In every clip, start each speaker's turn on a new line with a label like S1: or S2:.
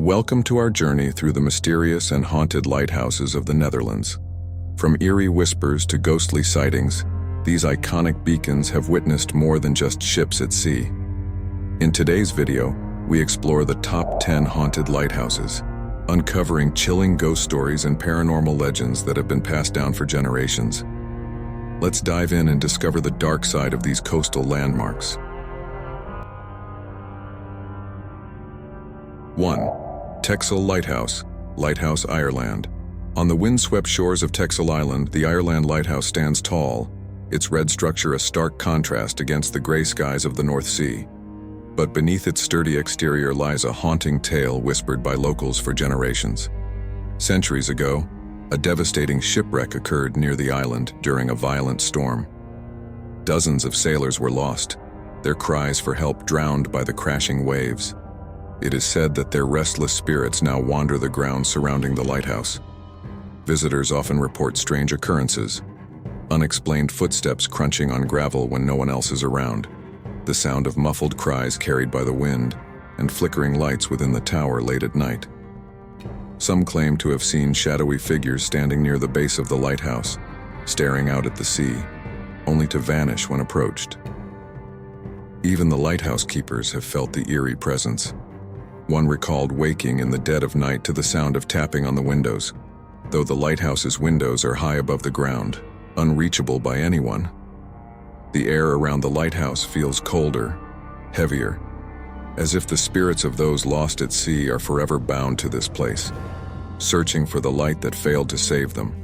S1: Welcome to our journey through the mysterious and haunted lighthouses of the Netherlands. From eerie whispers to ghostly sightings, these iconic beacons have witnessed more than just ships at sea. In today's video, we explore the top 10 haunted lighthouses, uncovering chilling ghost stories and paranormal legends that have been passed down for generations. Let's dive in and discover the dark side of these coastal landmarks. 1. Texel Lighthouse, Lighthouse, Ireland. On the windswept shores of Texel Island, the Ameland Lighthouse stands tall, its red structure a stark contrast against the gray skies of the North Sea. But beneath its sturdy exterior lies a haunting tale whispered by locals for generations. Centuries ago, a devastating shipwreck occurred near the island during a violent storm. Dozens of sailors were lost, their cries for help drowned by the crashing waves. It is said that their restless spirits now wander the grounds surrounding the lighthouse. Visitors often report strange occurrences, unexplained footsteps crunching on gravel when no one else is around, the sound of muffled cries carried by the wind, and flickering lights within the tower late at night. Some claim to have seen shadowy figures standing near the base of the lighthouse, staring out at the sea, only to vanish when approached. Even the lighthouse keepers have felt the eerie presence. One recalled waking in the dead of night to the sound of tapping on the windows, though the lighthouse's windows are high above the ground, unreachable by anyone. The air around the lighthouse feels colder, heavier, as if the spirits of those lost at sea are forever bound to this place, searching for the light that failed to save them.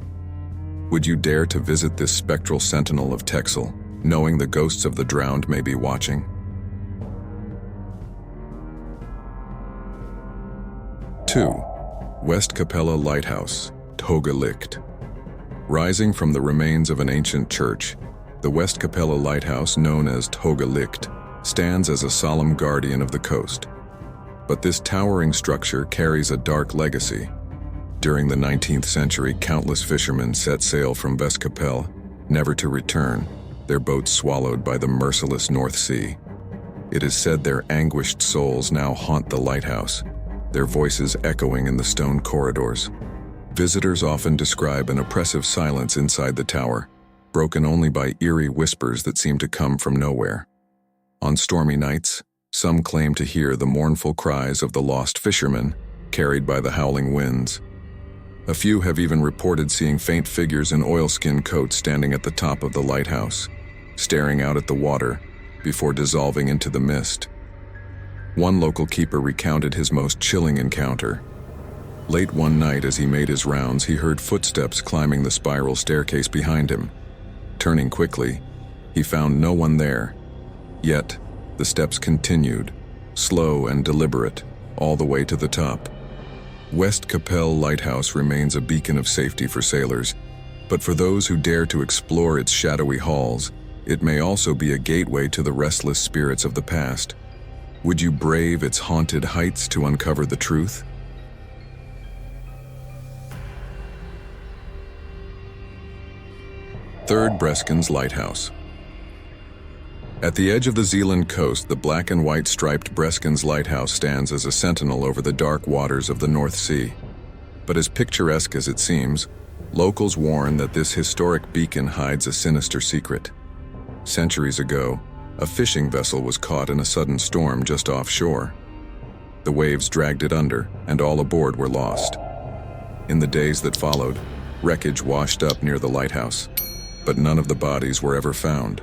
S1: Would you dare to visit this spectral sentinel of Texel, knowing the ghosts of the drowned may be watching? 2. Westkapelle Lighthouse, Hoge Licht. Rising from the remains of an ancient church, the Westkapelle Lighthouse, known as Hoge Licht, stands as a solemn guardian of the coast. But this towering structure carries a dark legacy. During the 19th century, countless fishermen set sail from Westkapelle, never to return, their boats swallowed by the merciless North Sea. It is said their anguished souls now haunt the lighthouse, their voices echoing in the stone corridors. Visitors often describe an oppressive silence inside the tower, broken only by eerie whispers that seem to come from nowhere. On stormy nights, some claim to hear the mournful cries of the lost fishermen, carried by the howling winds. A few have even reported seeing faint figures in oilskin coats standing at the top of the lighthouse, staring out at the water before dissolving into the mist. One local keeper recounted his most chilling encounter. Late one night as he made his rounds, he heard footsteps climbing the spiral staircase behind him. Turning quickly, he found no one there. Yet, the steps continued, slow and deliberate, all the way to the top. Westkapelle Lighthouse remains a beacon of safety for sailors, but for those who dare to explore its shadowy halls, it may also be a gateway to the restless spirits of the past. Would you brave its haunted heights to uncover the truth? 3. Breskens Lighthouse. At the edge of the Zeeland coast, the black and white striped Breskens Lighthouse stands as a sentinel over the dark waters of the North Sea. But as picturesque as it seems, locals warn that this historic beacon hides a sinister secret. Centuries ago, a fishing vessel was caught in a sudden storm just offshore. The waves dragged it under, and all aboard were lost. In the days that followed, wreckage washed up near the lighthouse, but none of the bodies were ever found.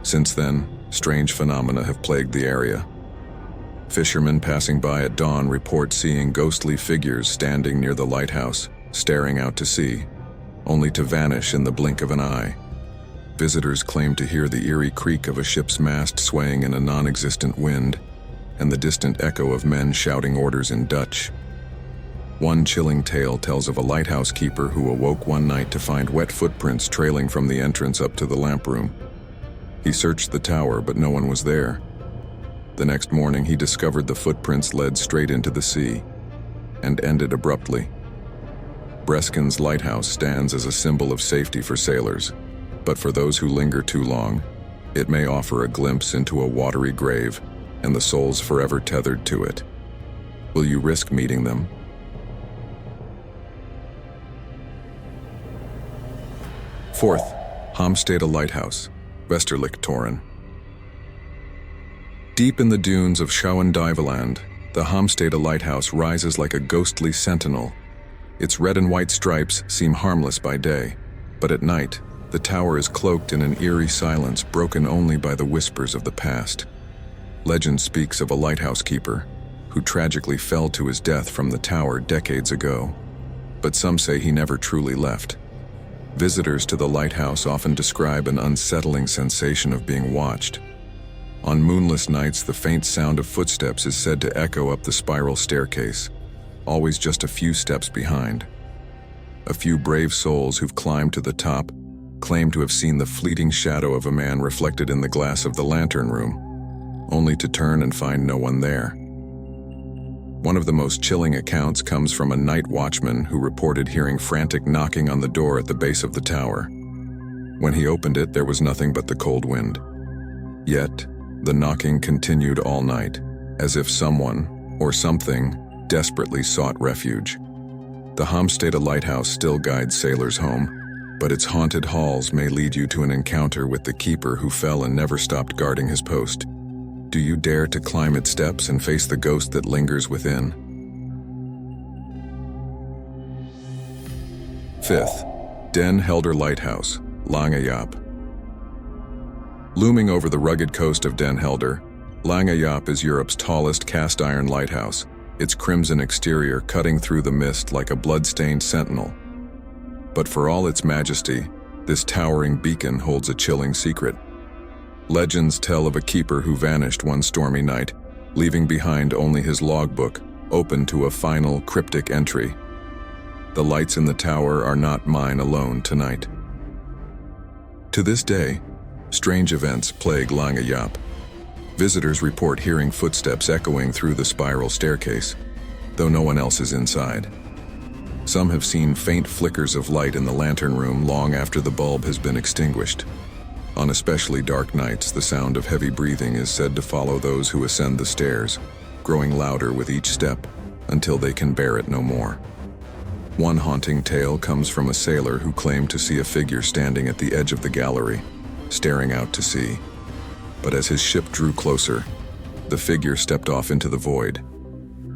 S1: Since then, strange phenomena have plagued the area. Fishermen passing by at dawn report seeing ghostly figures standing near the lighthouse, staring out to sea, only to vanish in the blink of an eye. Visitors claim to hear the eerie creak of a ship's mast swaying in a non-existent wind, and the distant echo of men shouting orders in Dutch. One chilling tale tells of a lighthouse keeper who awoke one night to find wet footprints trailing from the entrance up to the lamp room. He searched the tower, but no one was there. The next morning, he discovered the footprints led straight into the sea, and ended abruptly. Breskens Lighthouse stands as a symbol of safety for sailors, but for those who linger too long, it may offer a glimpse into a watery grave and the souls forever tethered to it. Will you risk meeting them? Fourth, Haamstede Lighthouse, Vlieland. Deep in the dunes of Vlieland, the Haamstede Lighthouse rises like a ghostly sentinel. Its red and white stripes seem harmless by day, but at night, the tower is cloaked in an eerie silence broken only by the whispers of the past. Legend speaks of a lighthouse keeper who tragically fell to his death from the tower decades ago, but some say he never truly left. Visitors to the lighthouse often describe an unsettling sensation of being watched. On moonless nights, the faint sound of footsteps is said to echo up the spiral staircase, always just a few steps behind. A few brave souls who've climbed to the top claim to have seen the fleeting shadow of a man reflected in the glass of the lantern room, only to turn and find no one there. One of the most chilling accounts comes from a night watchman who reported hearing frantic knocking on the door at the base of the tower. When he opened it, there was nothing but the cold wind. Yet, the knocking continued all night, as if someone, or something, desperately sought refuge. The Haamstede Lighthouse still guides sailors home, but its haunted halls may lead you to an encounter with the keeper who fell and never stopped guarding his post. Do you dare to climb its steps and face the ghost that lingers within? Fifth, Helder Lighthouse, Lange. Looming over the rugged coast of Den Helder, Lange is Europe's tallest cast-iron lighthouse, its crimson exterior cutting through the mist like a blood-stained sentinel. But for all its majesty, this towering beacon holds a chilling secret. Legends tell of a keeper who vanished one stormy night, leaving behind only his logbook, open to a final cryptic entry. The lights in the tower are not mine alone tonight. To this day, strange events plague Lange. Visitors report hearing footsteps echoing through the spiral staircase, though no one else is inside. Some have seen faint flickers of light in the lantern room long after the bulb has been extinguished. On especially dark nights, the sound of heavy breathing is said to follow those who ascend the stairs, growing louder with each step until they can bear it no more. One haunting tale comes from a sailor who claimed to see a figure standing at the edge of the gallery, staring out to sea. But as his ship drew closer, the figure stepped off into the void,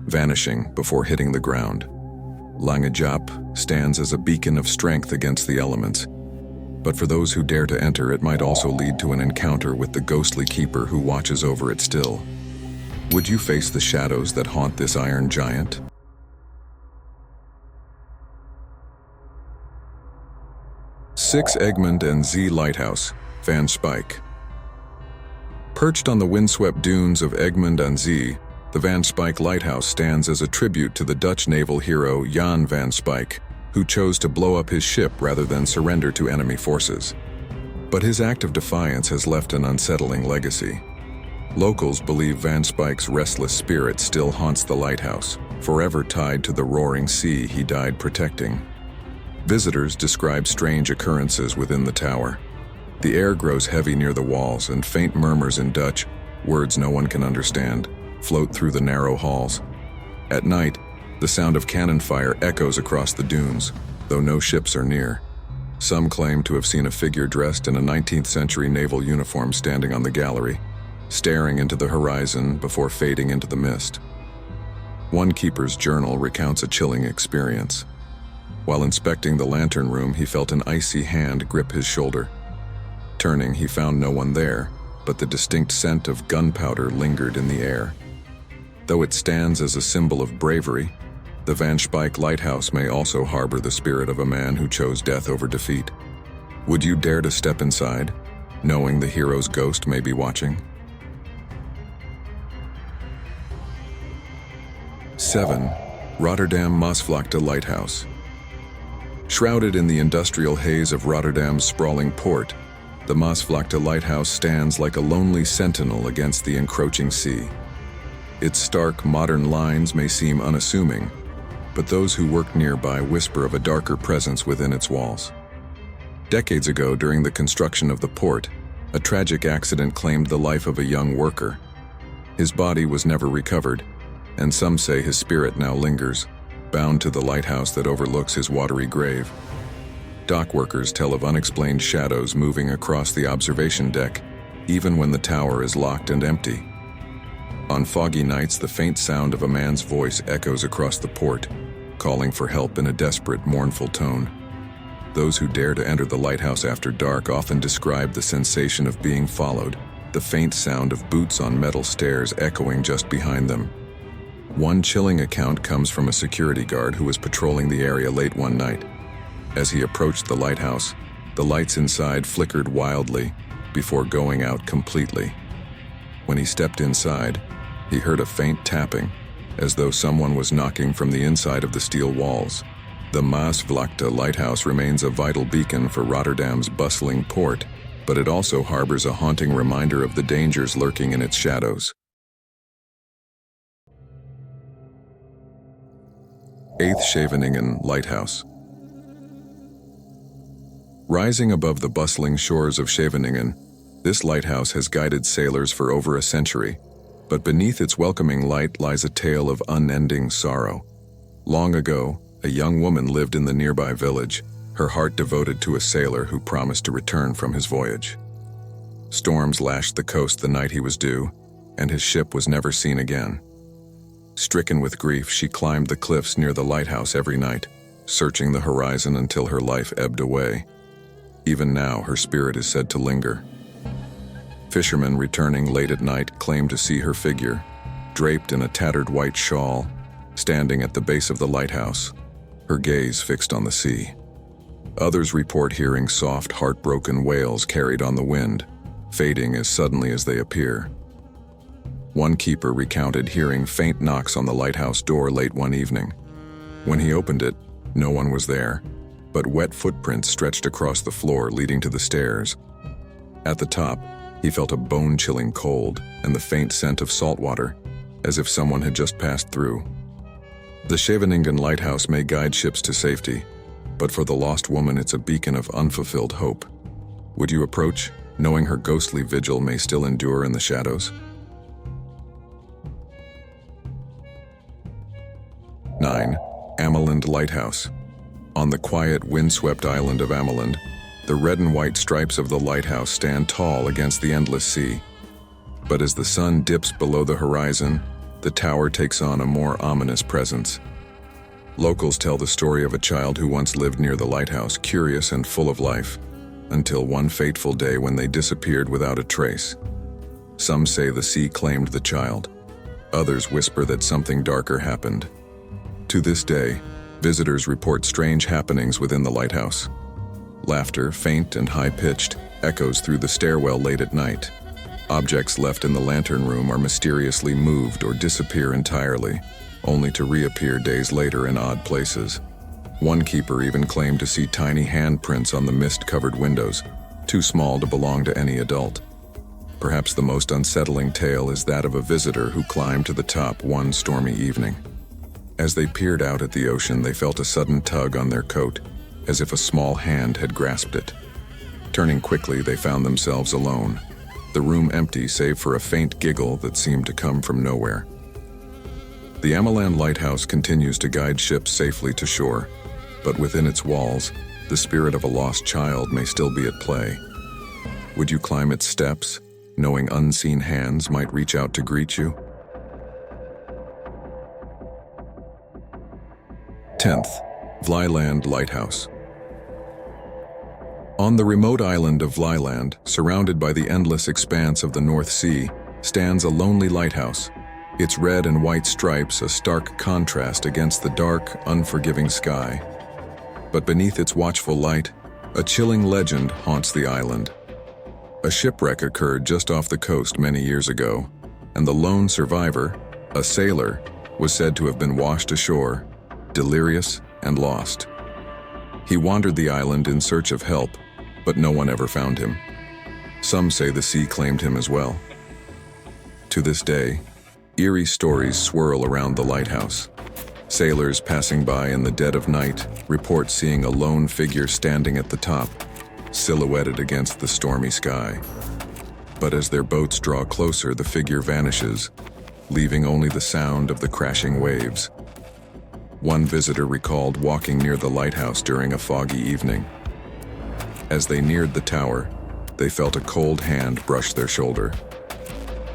S1: vanishing before hitting the ground. Lange stands as a beacon of strength against the elements, but for those who dare to enter, it might also lead to an encounter with the ghostly keeper who watches over it still. Would you face the shadows that haunt this iron giant? Six, Egmond and Zee Lighthouse, Van Spijk. Perched on the windswept dunes of Egmond and Zee, the Van Spijk Lighthouse stands as a tribute to the Dutch naval hero Jan van Spijk, who chose to blow up his ship rather than surrender to enemy forces. But his act of defiance has left an unsettling legacy. Locals believe Van Spijk's restless spirit still haunts the lighthouse, forever tied to the roaring sea he died protecting. Visitors describe strange occurrences within the tower. The air grows heavy near the walls, and faint murmurs in Dutch, words no one can understand, float through the narrow halls. At night, the sound of cannon fire echoes across the dunes, though no ships are near. Some claim to have seen a figure dressed in a 19th century naval uniform standing on the gallery, staring into the horizon before fading into the mist. One keeper's journal recounts a chilling experience. While inspecting the lantern room, he felt an icy hand grip his shoulder. Turning, he found no one there, but the distinct scent of gunpowder lingered in the air. Though it stands as a symbol of bravery, the Van Spijk Lighthouse may also harbor the spirit of a man who chose death over defeat. Would you dare to step inside, knowing the hero's ghost may be watching? 7. Rotterdam Maasvlakte Lighthouse. Shrouded in the industrial haze of Rotterdam's sprawling port, the Maasvlakte Lighthouse stands like a lonely sentinel against the encroaching sea. Its stark, modern lines may seem unassuming, but those who work nearby whisper of a darker presence within its walls. Decades ago, during the construction of the port, a tragic accident claimed the life of a young worker. His body was never recovered, and some say his spirit now lingers, bound to the lighthouse that overlooks his watery grave. Dock workers tell of unexplained shadows moving across the observation deck, even when the tower is locked and empty. On foggy nights, the faint sound of a man's voice echoes across the port, calling for help in a desperate, mournful tone. Those who dare to enter the lighthouse after dark often describe the sensation of being followed, the faint sound of boots on metal stairs echoing just behind them. One chilling account comes from a security guard who was patrolling the area late one night. As he approached the lighthouse, the lights inside flickered wildly before going out completely. When he stepped inside, he heard a faint tapping, as though someone was knocking from the inside of the steel walls. The Maasvlakte Lighthouse remains a vital beacon for Rotterdam's bustling port, but it also harbors a haunting reminder of the dangers lurking in its shadows. 8th Scheveningen Lighthouse. Rising above the bustling shores of Scheveningen, this lighthouse has guided sailors for over a century, but beneath its welcoming light lies a tale of unending sorrow. Long ago, a young woman lived in the nearby village, her heart devoted to a sailor who promised to return from his voyage. Storms lashed the coast the night he was due, and his ship was never seen again. Stricken with grief, she climbed the cliffs near the lighthouse every night, searching the horizon until her life ebbed away. Even now, her spirit is said to linger. Fishermen returning late at night claim to see her figure, draped in a tattered white shawl, standing at the base of the lighthouse, her gaze fixed on the sea. Others report hearing soft, heartbroken wails carried on the wind, fading as suddenly as they appear. One keeper recounted hearing faint knocks on the lighthouse door late one evening. When he opened it, no one was there, but wet footprints stretched across the floor leading to the stairs. At the top, he felt a bone-chilling cold and the faint scent of salt water, as if someone had just passed through. The Scheveningen Lighthouse may guide ships to safety, but for the lost woman it's a beacon of unfulfilled hope. Would you approach, knowing her ghostly vigil may still endure in the shadows? 9. Ameland Lighthouse. On the quiet, windswept island of Ameland, the red and white stripes of the lighthouse stand tall against the endless sea. But as the sun dips below the horizon, the tower takes on a more ominous presence. Locals tell the story of a child who once lived near the lighthouse, curious and full of life, until one fateful day when they disappeared without a trace. Some say the sea claimed the child. Others whisper that something darker happened. To this day, visitors report strange happenings within the lighthouse. Laughter, faint and high-pitched, echoes through the stairwell late at night. Objects left in the lantern room are mysteriously moved or disappear entirely, only to reappear days later in odd places. One keeper even claimed to see tiny handprints on the mist-covered windows, too small to belong to any adult. Perhaps the most unsettling tale is that of a visitor who climbed to the top one stormy evening. As they peered out at the ocean, they felt a sudden tug on their coat, as if a small hand had grasped it. Turning quickly, they found themselves alone, the room empty save for a faint giggle that seemed to come from nowhere. The Ameland Lighthouse continues to guide ships safely to shore, but within its walls, the spirit of a lost child may still be at play. Would you climb its steps, knowing unseen hands might reach out to greet you? 10th, Vlieland Lighthouse. On the remote island of Vlieland, surrounded by the endless expanse of the North Sea, stands a lonely lighthouse, its red and white stripes a stark contrast against the dark, unforgiving sky. But beneath its watchful light, a chilling legend haunts the island. A shipwreck occurred just off the coast many years ago, and the lone survivor, a sailor, was said to have been washed ashore, delirious and lost. He wandered the island in search of help, but no one ever found him. Some say the sea claimed him as well. To this day, eerie stories swirl around the lighthouse. Sailors passing by in the dead of night report seeing a lone figure standing at the top, silhouetted against the stormy sky. But as their boats draw closer, the figure vanishes, leaving only the sound of the crashing waves. One visitor recalled walking near the lighthouse during a foggy evening. As they neared the tower, they felt a cold hand brush their shoulder.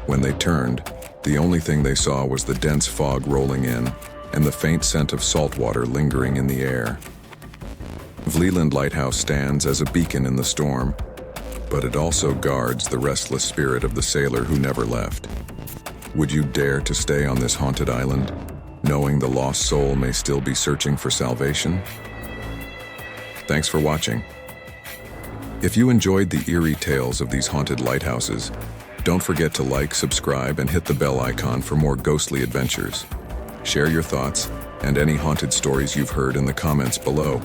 S1: When they turned, the only thing they saw was the dense fog rolling in and the faint scent of salt water lingering in the air. Vlieland Lighthouse stands as a beacon in the storm, but it also guards the restless spirit of the sailor who never left. Would you dare to stay on this haunted island, knowing the lost soul may still be searching for salvation? Thanks for watching. If you enjoyed the eerie tales of these haunted lighthouses, don't forget to like, subscribe, and hit the bell icon for more ghostly adventures. Share your thoughts and any haunted stories you've heard in the comments below.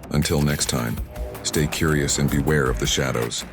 S1: Until next time, stay curious and beware of the shadows.